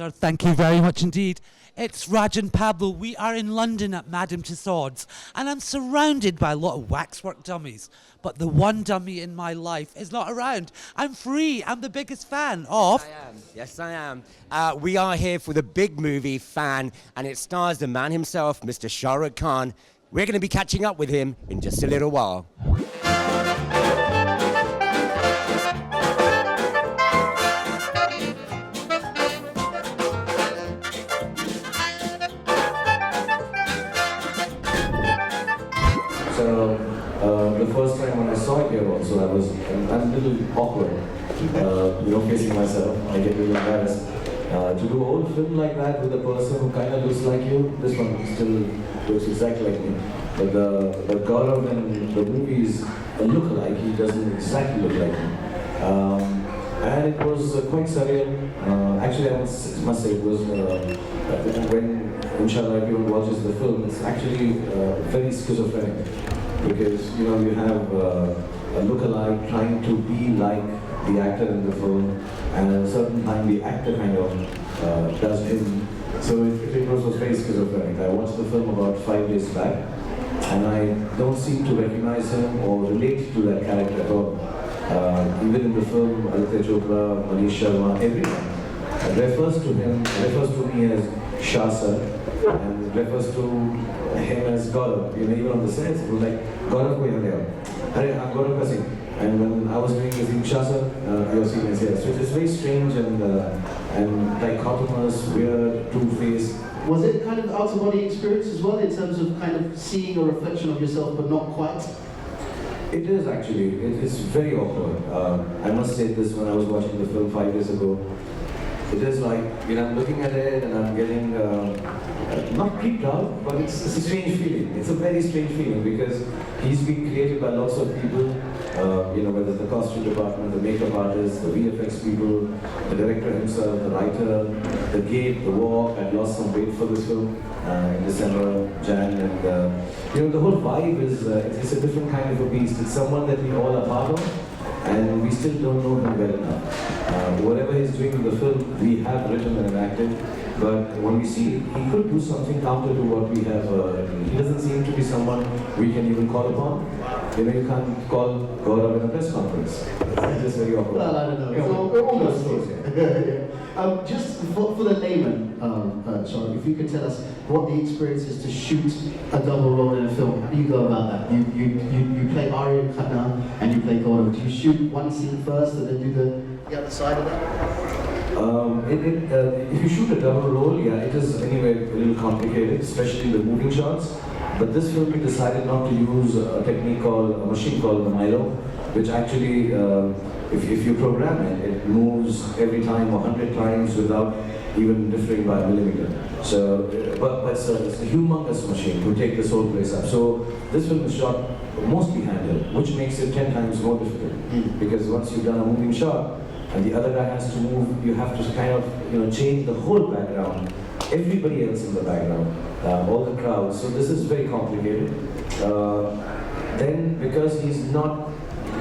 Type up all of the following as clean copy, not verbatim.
sir. Thank you very much indeed. It's Raj and Pablo. We are in London at Madame Tussauds, and I'm surrounded by a lot of waxwork dummies. But the one dummy in my life is not around. I'm free. I'm the biggest fan of... I am. Yes, I am. We are here for the big movie Fan, and it stars the man himself, Mr. Shah Rukh Khan. We're going to be catching up with him in just a little while. So the first time when I saw it here also, I'm a little awkward, facing myself. I get really embarrassed. To do a whole film like that with a person who kind of looks like you, this one still looks exactly like me. But Gaurav in the movie is a look-alike. He doesn't exactly look like me. And it was quite surreal. Actually, I must say it was when, inshallah, everyone watches the film, it's actually very schizophrenic. Because, you have a look-alike trying to be like the actor in the film, and at a certain time the actor kind of does him. So it was very schizophrenic. I watched the film about 5 days back, and I don't seem to recognize him or relate to that character at all. Even in the film, Aditya Chopra, Manish Sharma, everyone refers to me as Shah sir, and refers to him as Gaurav. Even on the sets, it was like, Gaurav ko yahan le aao. I'm Gaurav ka scene. And when I was doing the Shah sir, your scene is here. So it's very strange and dichotomous, weird, two-faced. Was it kind of out-of-body experience as well, in terms of kind of seeing a reflection of yourself but not quite? It is actually. It is very awkward. I must say this when I was watching the film 5 years ago. It is like, I'm looking at it and I'm getting, not creeped out, but it's a strange feeling. It's a very strange feeling because he's been created by lots of people, whether it's the costume department, the makeup artists, the VFX people, the director himself, the writer, the gate, the walk. I lost some weight for this film in December, Jan, and the whole vibe is, it's a different kind of a beast. It's someone that we all are part of, and we still don't know him well enough. Whatever he's doing in the film, we have written and enacted, but when we see it, he could do something counter to what we have written. He doesn't seem to be someone we can even call upon. You can't call Gaurav in a press conference. It's just very awkward. Well, I don't know. Yeah, so, almost. Yeah. Just for the layman, sorry, if you could tell us what the experience is to shoot a double role in a film. How do you go about that? You play Arya Khanna and you play Gaurav. Do you shoot one scene first and then do the other side of that? If you shoot a double role, it is anyway a little complicated, especially the moving shots. But this film we decided not to use a machine called the Milo, which actually, if you program it, it moves every time 100 times without even differing by a millimeter. So, but it's a humongous machine to take this whole place up. So this film is shot mostly handheld, which makes it 10 times more difficult. Because once you've done a moving shot, and the other guy has to move, you have to kind of change the whole background, everybody else in the background, all the crowds. So this is very complicated. Then because he's not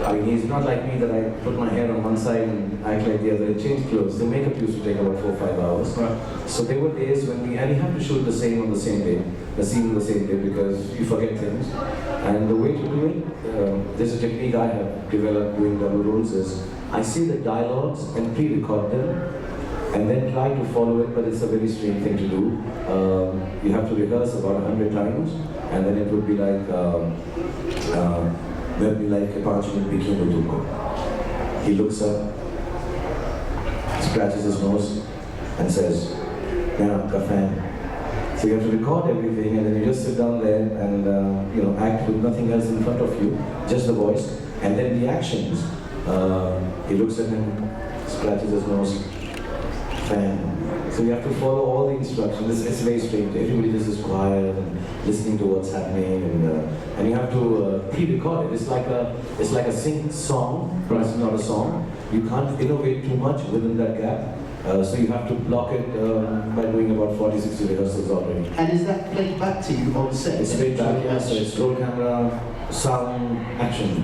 like me that I put my hair on one side and act like the other and change clothes. The makeup used to take about 4 or 5 hours. Right. So there were days when you have to shoot the scene on the same day because you forget things. And the way to do it, there's a technique I have developed doing double roles is I see the dialogues and pre-record them and then try to follow it, but it's a very strange thing to do. You have to rehearse about 100 times and then it would be like, there'll be like a 5 minute bikini tuko. He looks up, scratches his nose and says, "Yeah, I'm a fan." So you have to record everything and then you just sit down there and act with nothing else in front of you, just the voice, and then the actions. He looks at him, scratches his nose, fan. So you have to follow all the instructions. It's very strange. Everybody just is quiet and listening to what's happening, and you have to pre-record it. It's like a sing song, but it's not a song. You can't innovate too much within that gap. So you have to block it by doing about 40, 60 rehearsals already. And is that played back to you on set? It's played back, yeah. So it's roll camera, sound, action.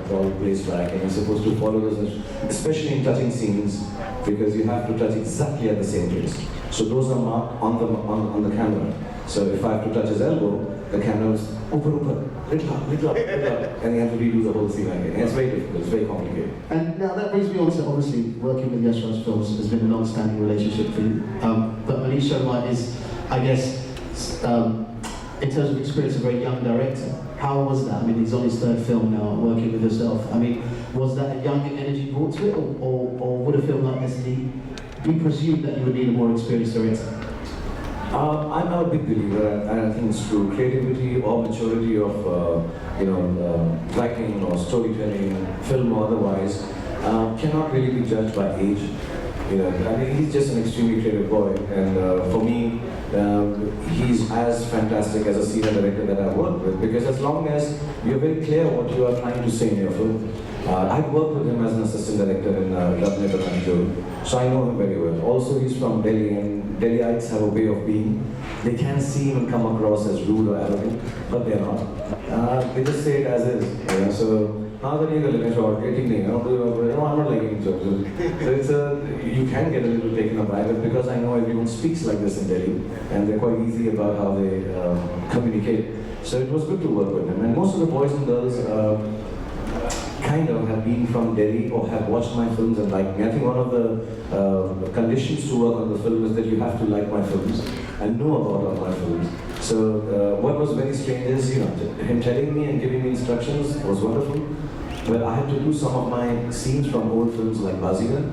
it's all placed back, and you're supposed to follow those, especially in touching scenes, because you have to touch exactly at the same place. So those are marked on the camera. So if I have to touch his elbow, the camera is open, little up, and you have to redo the whole scene again. It's very difficult, it's very complicated. And now that brings me on to, obviously, working with Yash Raj Films has been a long-standing relationship for you. But Manish Sharma is, I guess, in terms of experience, a very young director. How was that? I mean, he's on his third film now, working with yourself. I mean, was that a young energy brought to it, or would a film like this be presumed that you would need a more experienced director? I'm a big believer, and I think it's true. Creativity or maturity of, writing or storytelling, film or otherwise, cannot really be judged by age. I mean, he's just an extremely creative boy, and for me, he's as fantastic as a senior director that I've worked with, because as long as you're very clear what you are trying to say in your film. I've worked with him as an assistant director in Rabne Batanjo, so I know him very well. Also, he's from Delhi, and Delhiites have a way of being. They can seem and come across as rude or arrogant, but they're not. They just say it as is. So, I'm not liking jokes. So you can get a little taken aback, but because I know everyone speaks like this in Delhi, and they're quite easy about how they communicate. So it was good to work with him. And most of the boys and girls kind of have been from Delhi or have watched my films and liked me. I think one of the conditions to work on the film is that you have to like my films and know about all my films. So what was very strange is, him telling me and giving me instructions was wonderful. But I had to do some of my scenes from old films like Bazigar,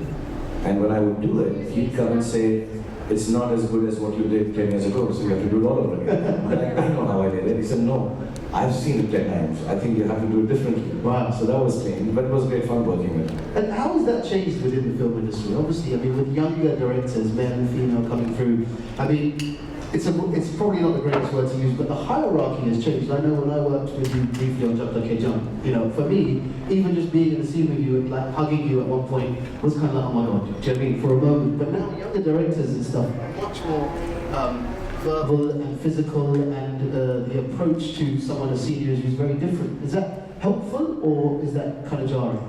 and when I would do it, he'd come and say, it's not as good as what you did 10 years ago, so you have to do it all over again. I'm like, I know how I did it. He said, no, I've seen it 10 times. I think you have to do it differently. Wow. So that was strange, but it was great fun working with him. And how has that changed within the film industry? Obviously, I mean, with younger directors, male and female coming through, I mean, it's probably not the greatest word to use, but the hierarchy has changed. I know when I worked with you briefly on Jab Tak Hai Jam, for me, even just being in the scene with you and like hugging you at one point was kind of like, oh my god, do you know what I mean, for a moment. But now younger directors and stuff are much more verbal and physical, and the approach to someone as senior is very different. Is that helpful, or is that kind of jarring?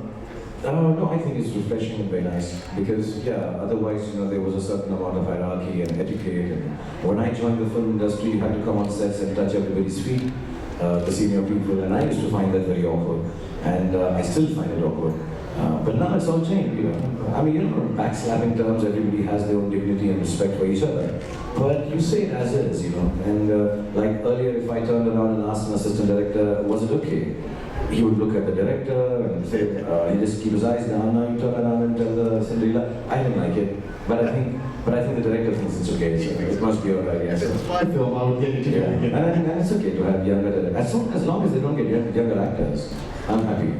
No, I think it's refreshing and very nice, because otherwise, there was a certain amount of hierarchy and etiquette, and when I joined the film industry, you had to come on sets and touch everybody's feet, the senior people, and I used to find that very awkward, and I still find it awkward. But now it's all changed, I mean, backslapping terms, everybody has their own dignity and respect for each other. But you say it as is, and like earlier, if I turned around and asked an assistant director, was it okay? He would look at the director and say, he just keep his eyes down. Now you turn around and tell the Cinderella, I didn't like it, but I think the director thinks it's okay. So it must be alright. Yes. It's my film. I will get it together. And I think it's okay to have younger directors, as long as they don't get younger actors. I'm happy.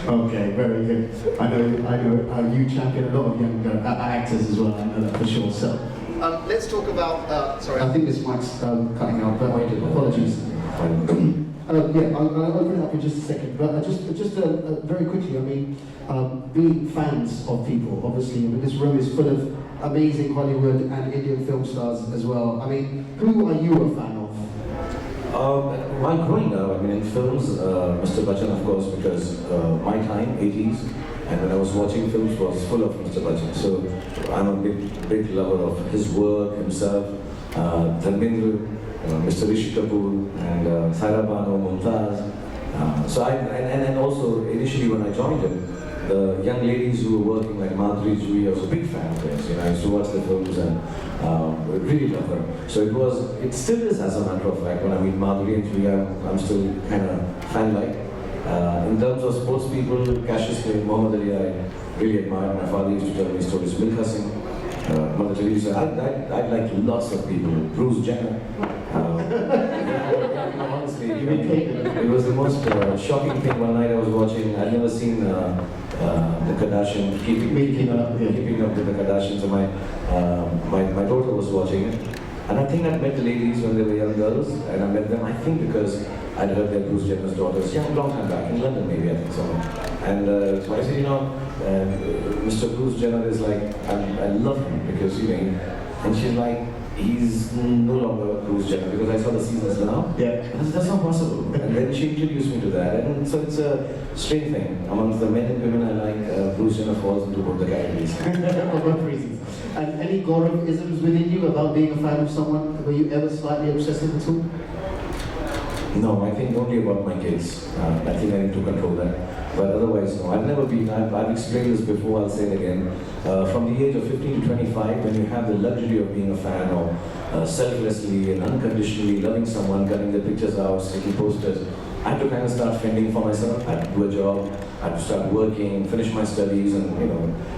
Okay, very good. I know you champion a lot of younger actors as well. I know that for sure. So let's talk about. Sorry, I think this mic's cutting out. But apologies. I'll open it up in just a second, but just very quickly, I mean, being fans of people, obviously, this room is full of amazing Hollywood and Indian film stars as well. I mean, who are you a fan of? While growing up, I mean, in films, Mr. Bachchan, of course, because my time, 80s, and when I was watching films was full of Mr. Bachchan. So I'm a big lover of his work, himself, Dharmendra, Mr. Rishi Kapoor, and Saira Bano, Mumtaz. And also, initially when I joined him, the young ladies who were working like Madhuri Jui, I was a big fan of theirs. I used to watch the films and really love her. So it still is, as a matter of fact, when I meet Madhuri and Jui, I'm still kind of fan-like. In terms of sports people, Cassius Clay, Muhammad Ali, I really admire. My father used to tell me stories. Milkha Singh, Mother Teresa. I'd like lots of people. Bruce Jenner. Honestly, it was the most shocking thing one night I was watching. I'd never seen the Kardashians, keeping up with the Kardashians, and my daughter was watching it. And I think I'd met the ladies when they were young girls, and I met them, I think, because I'd heard that Bruce Jenner's daughters, long time back, in London maybe, I think somewhere. And so I said, Mr. Bruce Jenner is like, I love him because, and she's like, he's no longer Bruce Jenner, because I saw the seasons now. Yeah. That's not possible. And then she introduced me to that, and so it's a strange thing. Amongst the men and women I like, Bruce Jenner falls into both the categories. For both reasons. And any Gaurav-isms within you about being a fan of someone? Were you ever slightly obsessive at all? No, I think only about my kids. I think I need to control that. But otherwise, no. I've never been, I've explained this before, I'll say it again. From the age of 15 to 25, when you have the luxury of being a fan or selflessly and unconditionally loving someone, cutting their pictures out, sticking posters, I had to kind of start fending for myself. I had to do a job, I had to start working, finish my studies, and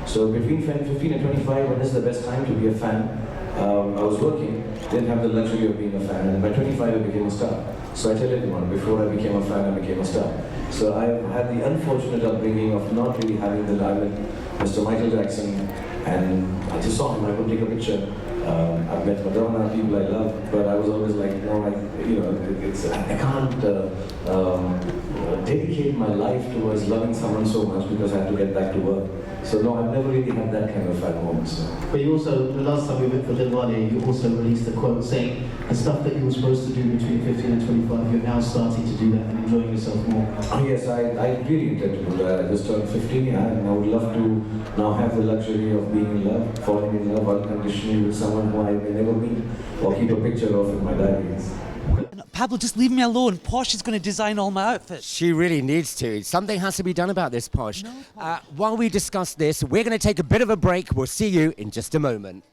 So between 15 and 25, when is the best time to be a fan? I was working, didn't have the luxury of being a fan, and by 25 I became a star. So I tell everyone, before I became a fan, I became a star. So I had the unfortunate upbringing of not really having the diamond, Mr. Michael Jackson, and I just saw him, I could take a picture. I've met Madonna, people I love, but I was always like, no, I can't dedicate my life towards loving someone so much because I had to get back to work. So no, I've never really had that kind of fan moment. So. But you also, the last time we met for Diwali, you also released a quote saying the stuff that you were supposed to do between 15 and 25, you're now starting to do that and enjoying yourself more. Oh yes, I really intend to do that. I just turned 15, and I would love to now have the luxury of being in love, falling in love unconditionally with someone who I may never meet or keep a picture of in my diaries. Pablo, just leave me alone. Posh is going to design all my outfits. She really needs to. Something has to be done about this, Posh. While we discuss this, we're going to take a bit of a break. We'll see you in just a moment.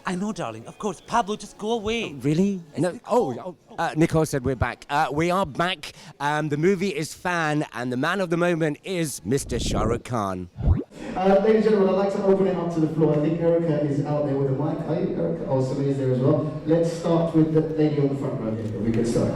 I know, darling. Of course. Pablo, just go away. Really? No. Nicole said we're back. We are back. The movie is Fan, and the man of the moment is Mr. Shah Rukh Khan. Ladies and gentlemen, I'd like to open it up to the floor. I think Erica is out there with a mic. Are you, Erica? Oh, somebody's there as well. Let's start with the lady on the front row here. We can start.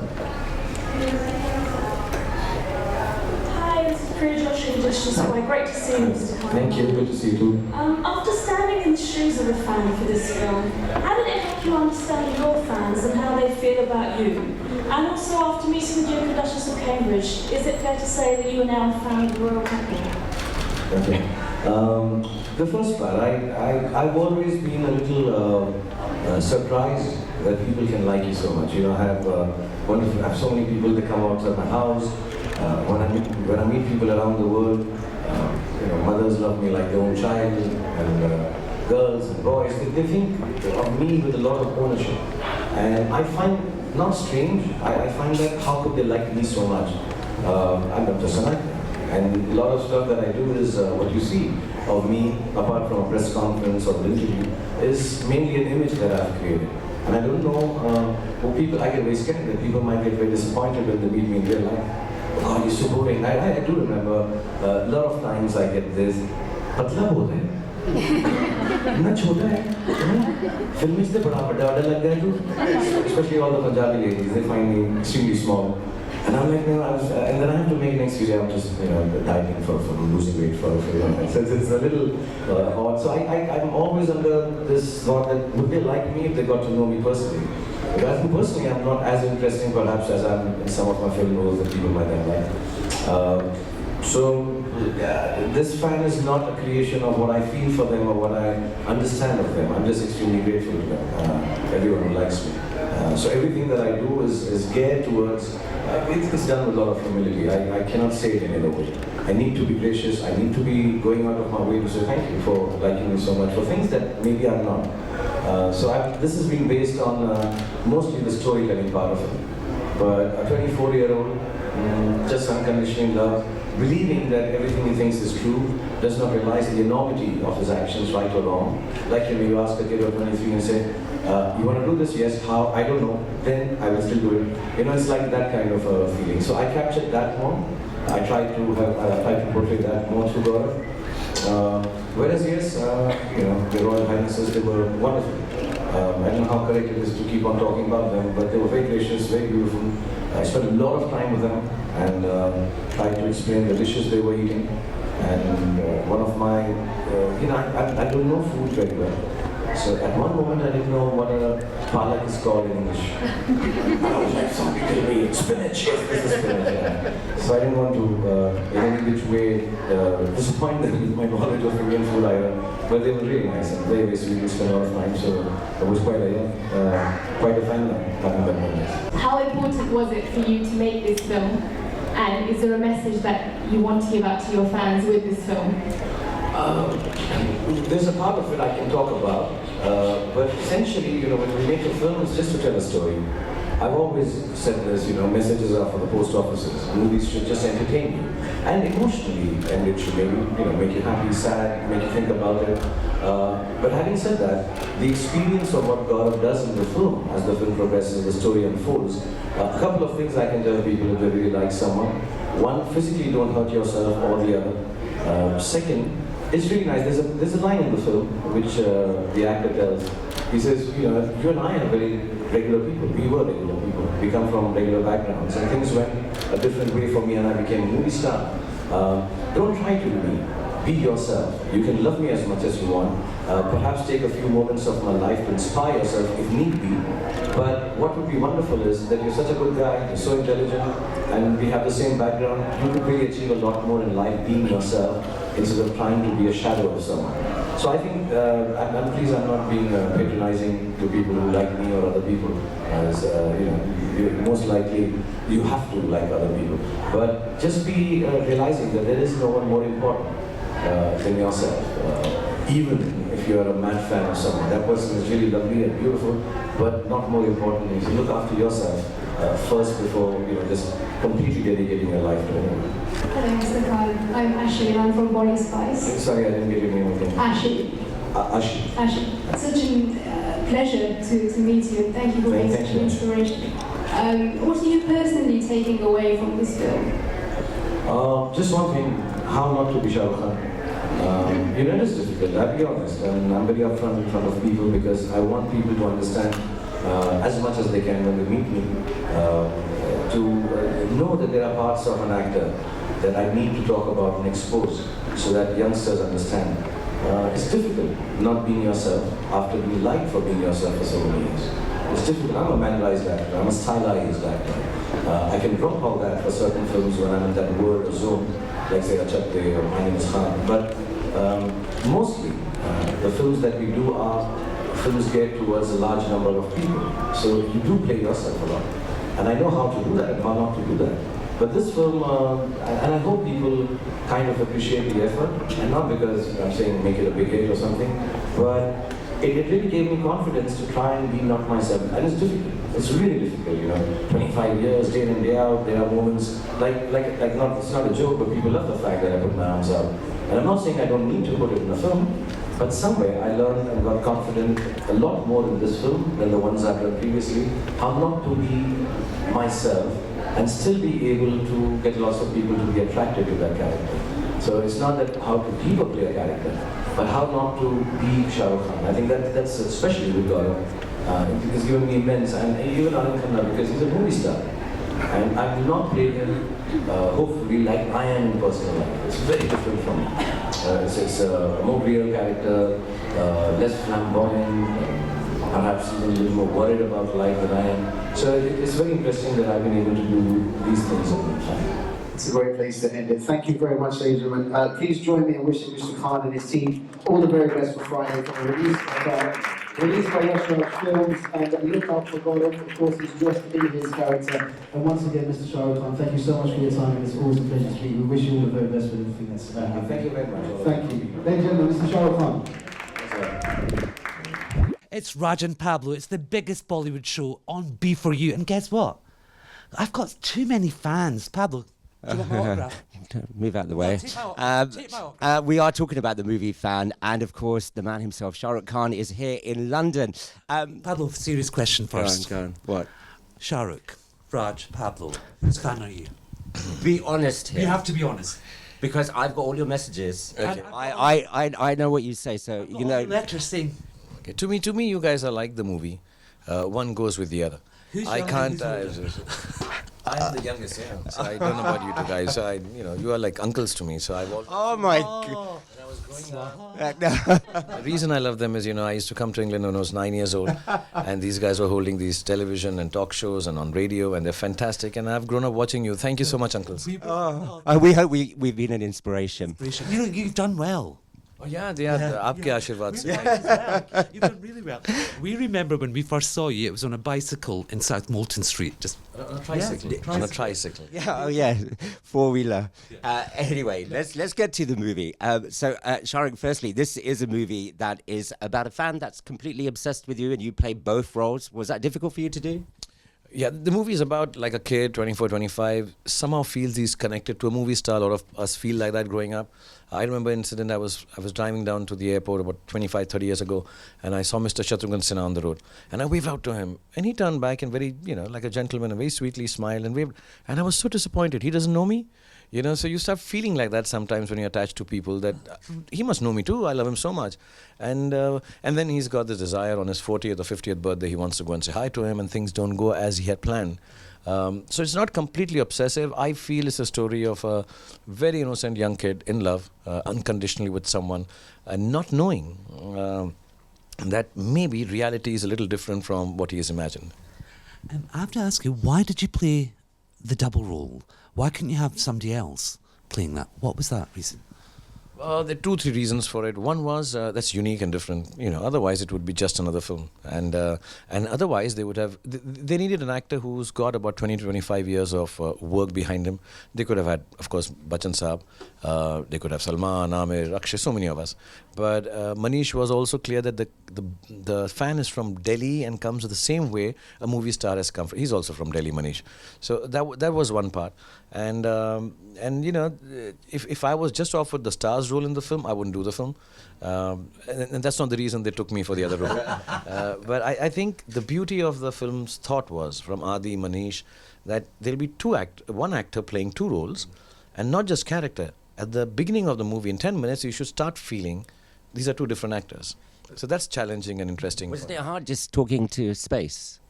Hi, this is Priya Joshi. It's just quite great to see you, Mr. Khan. Thank you, good to see you too. After standing in the shoes of a fan for this film, how did it help you understand your fans and how they feel about you? And also, after meeting the Duke and Duchess of Cambridge, is it fair to say that you are now a fan of the royal family? Okay. The first part, I've always been a little surprised that people can like you so much. I have so many people that come out to my house. When I meet people around the world, mothers love me like their own child, and girls and boys, they think of me with a lot of ownership. And I find not strange. I find that how could they like me so much? I'm Dr. Sanat. And a lot of stuff that I do is what you see of me, apart from a press conference or an interview, is mainly an image that I've created. And I don't know, I get very scared that people might get very disappointed when they meet me in real life. Oh God, you're so boring. I do remember a lot of times I get this, patla hota hai. इतना छोटा है, film से बड़ा बड़ा लग गया तू. Especially all the Punjabi ladies, they find me extremely small. And I'm like, and then I have to make an excuse. I'm just, dieting for losing weight for so it's a little odd. So I'm always under this thought that would they like me if they got to know me personally? Because personally, I'm not as interesting perhaps as I'm in some of my film roles that people might have liked. This fan is not a creation of what I feel for them or what I understand of them. I'm just extremely grateful to them, everyone who likes me. So everything that I do is geared towards, it's done with a lot of humility. I cannot say it any other way. I need to be gracious, I need to be going out of my way to say thank you for liking me so much, for things that maybe I'm not. This has been based on mostly the storytelling part of it. But a 24-year-old, just unconditionally in love, believing that everything he thinks is true, does not realize the enormity of his actions, right or wrong. Like you ask a kid of 23 and say, you want to do this? Yes. How? I don't know. Then I will still do it. It's like that kind of feeling. So I captured that more. I tried to portray that more through Gaurav. Whereas yes, the Royal Highnesses, they were wonderful. I don't know how correct it is to keep on talking about them, but they were very gracious, very beautiful. I spent a lot of time with them and tried to explain the dishes they were eating. And one of my, I don't know food very well. So at one moment I didn't know what a palak is called in English. And I was like, somebody tell me, spinach, yes, this is spinach. Yeah. So I didn't want to, in any which way, disappoint them with my knowledge of Indian food either. But they were really nice and very, very sweet. We spent a lot of time, so I was quite a fan of having that moment. How important was it for you to make this film? And is there a message that you want to give out to your fans with this film? There's a part of it I can talk about, but essentially, when we make a film, it's just to tell a story. I've always said this, messages are for the post offices. Movies should just entertain you and emotionally enrich you, maybe make you happy, sad, make you think about it. But having said that, the experience of what God does in the film, as the film progresses, the story unfolds, a couple of things I can tell people if they really like someone. One, physically don't hurt yourself or the other. Second, it's really nice. There's a line in the film which the actor tells. He says, you and I are very regular people. We were regular people. We come from regular backgrounds, and things went a different way for me, and I became a movie star. Don't try to be yourself. You can love me as much as you want. Perhaps take a few moments of my life to inspire yourself if need be. But what would be wonderful is that you're such a good guy, you're so intelligent, and we have the same background. You could really achieve a lot more in life being yourself instead of trying to be a shadow of someone. So I think, I'm pleased I'm not being patronizing to people who like me or other people, as most likely you have to like other people. But just be realizing that there is no one more important than yourself. Even if you're a mad fan of someone, that person is really lovely and beautiful, but not more important is you look after yourself first before just completely dedicating your life to anyone. Hello, Mr. Khan. I'm Ashley and I'm from Body Spice. Sorry, I didn't get your name again. Ashley. Ashley. Ashley. It's such a pleasure to meet you and thank you for being such an inspiration. What are you personally taking away from this film? Just one thing, how not to be Shah Rukh Khan. It is difficult, I'll be honest, and I'm very upfront in front of people because I want people to understand as much as they can when they meet me, to know that there are parts of an actor that I need to talk about and expose so that youngsters understand. It's difficult not being yourself after being liked for being yourself for so many years. It's difficult. I'm a mannerized actor, I'm a stylized actor. I can drop all that for certain films when I'm in that word or zone, like say Achapte or My Name is Khan. But mostly, the films that we do are films geared towards a large number of people. So you do play yourself a lot. And I know how to do that and how not to do that. But this film, and I hope people kind of appreciate the effort, and not because I'm saying make it a big hit or something, but it really gave me confidence to try and be not myself. And it's difficult. It's really difficult, 25 years, day in and day out, there are moments, it's not a joke, but people love the fact that I put my arms out. And I'm not saying I don't need to put it in a film, but somewhere I learned and got confident a lot more in this film than the ones I've done previously, how not to be myself and still be able to get lots of people to be attracted to that character. So it's not that how to deeper play a character, but how not to be Shah Rukh Khan. I think that's especially with Gaurav. It has given me immense, and even Anand Khanna, because he's a movie star. And I've not played him, hopefully, like I am in personal life. It's very different from me. It's a more real character, less flamboyant, perhaps even a little more worried about life than I am. So it's very interesting that I've been able to do these things all the time. It's a great place to end it. Thank you very much, ladies and gentlemen. Please join me in wishing Mr. Khan and his team all the very best for Friday for the release by Yash Rukh Films, and look out for Gaurav. Of course, he's dressed in his character. And once again, Mr. Shah Rukh Khan, thank you so much for your time, and it's always a pleasure to meet you. We wish you all the very best with everything that's happening. Thank you very much. Thank you. Ladies and gentlemen, Mr. Shah Rukh Khan. It's Raj and Pablo. It's the biggest Bollywood show on B4U. And guess what? I've got too many fans. Pablo, do you want my autograph? Move out of the way. Take my autograph. We are talking about the movie fan, and of course, the man himself, Shah Rukh Khan, is here in London. Pablo, serious question first. Go on. What? Shah Rukh, Raj, Pablo, whose fan are you? Be honest here. You have to be honest. Because I've got all your messages. Okay. I know what you say, so you know. Letters saying. Okay, to me, you guys are like the movie. One goes with the other. Who's I younger can't. and who's older? I'm the youngest, yeah. So I don't know about you two guys. So you are like uncles to me. So I've always. Oh my god. When I was The reason I love them is, I used to come to England when I was 9 years old, and these guys were holding these television and talk shows and on radio, and they're fantastic. And I've grown up watching you. Thank you so much, uncles. We hope we've been an inspiration. You've done well. Oh yeah, they are. Aapke Aashirwad se. You've done really well. We remember when we first saw you, it was on a bicycle in South Molton Street. Just On a tricycle. On a tricycle. Yeah, oh yeah, four-wheeler. Anyway, let's get to the movie. So, Shah Rukh, firstly, this is a movie that is about a fan that's completely obsessed with you, and you play both roles. Was that difficult for you to do? Yeah, the movie is about like a kid, 24, 25, somehow feels he's connected to a movie star. A lot of us feel like that growing up. I remember an incident, I was driving down to the airport about 25, 30 years ago, and I saw Mr. Shatrughan Sinha on the road. And I waved out to him, and he turned back and very, like a gentleman, and very sweetly smiled and waved. And I was so disappointed. He doesn't know me. So you start feeling like that sometimes when you're attached to people, that he must know me too. I love him so much. And then he's got this desire on his 40th or 50th birthday. He wants to go and say hi to him, and things don't go as he had planned. So it's not completely obsessive. I feel it's a story of a very innocent young kid in love, unconditionally with someone, and not knowing that maybe reality is a little different from what he has imagined. I have to ask you, why did you play the double role? Why couldn't you have somebody else playing that? What was that reason? There are 2-3 reasons for it. One was that's unique and different. Otherwise it would be just another film, and otherwise they would have. They needed an actor who's got about 20 to 25 years of work behind him. They could have had, of course, Bachchan Saab. They could have Salman, Amir, Akshay, so many of us. But Manish was also clear that the fan is from Delhi and comes the same way a movie star has come from. He's also from Delhi, Manish. So that was one part. And if I was just offered the star's role in the film, I wouldn't do the film. And that's not the reason they took me for the other role. But I think the beauty of the film's thought was, from Adi, Manish, that there'll be one actor playing two roles, and not just character. At the beginning of the movie, in 10 minutes, you should start feeling these are two different actors. So that's challenging and interesting. Wasn't it hard just talking to space?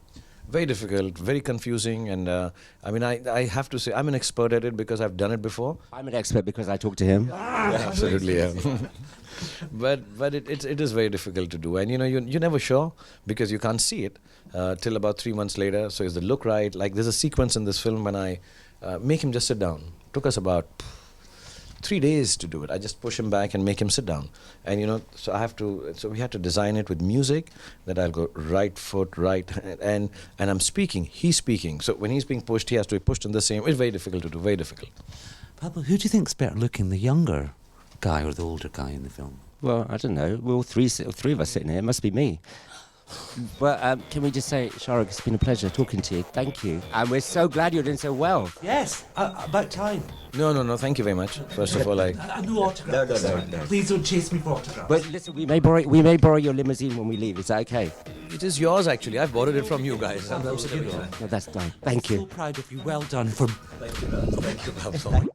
Very difficult, very confusing, and I have to say I'm an expert at it because I've done it before. I'm an expert because I talked to him. Yeah, absolutely, yeah. but it is very difficult to do, and you're never sure because you can't see it till about 3 months later. So is the look right? Like there's a sequence in this film when I make him just sit down. Took us about 3 days to do it. I just push him back and make him sit down. And so we had to design it with music, that I'll go right foot, right, and I'm speaking, he's speaking. So when he's being pushed, he has to be pushed in the same. It's very difficult to do, very difficult. Pablo, who do you think's better looking, the younger guy or the older guy in the film? Well, I don't know. We're all three of us sitting here. It must be me. But can we just say, Shah Rukh, it's been a pleasure talking to you. Thank you. And we're so glad you're doing so well. Yes, about time. No, thank you very much. First of all, no autographs. No. Please don't chase me for autographs. But listen, we may borrow your limousine when we leave. Is that okay? it is yours actually. I borrowed it from you guys. No, that's fine. Thank you. I'm so proud of you. Well done for... Thank you, Pablo.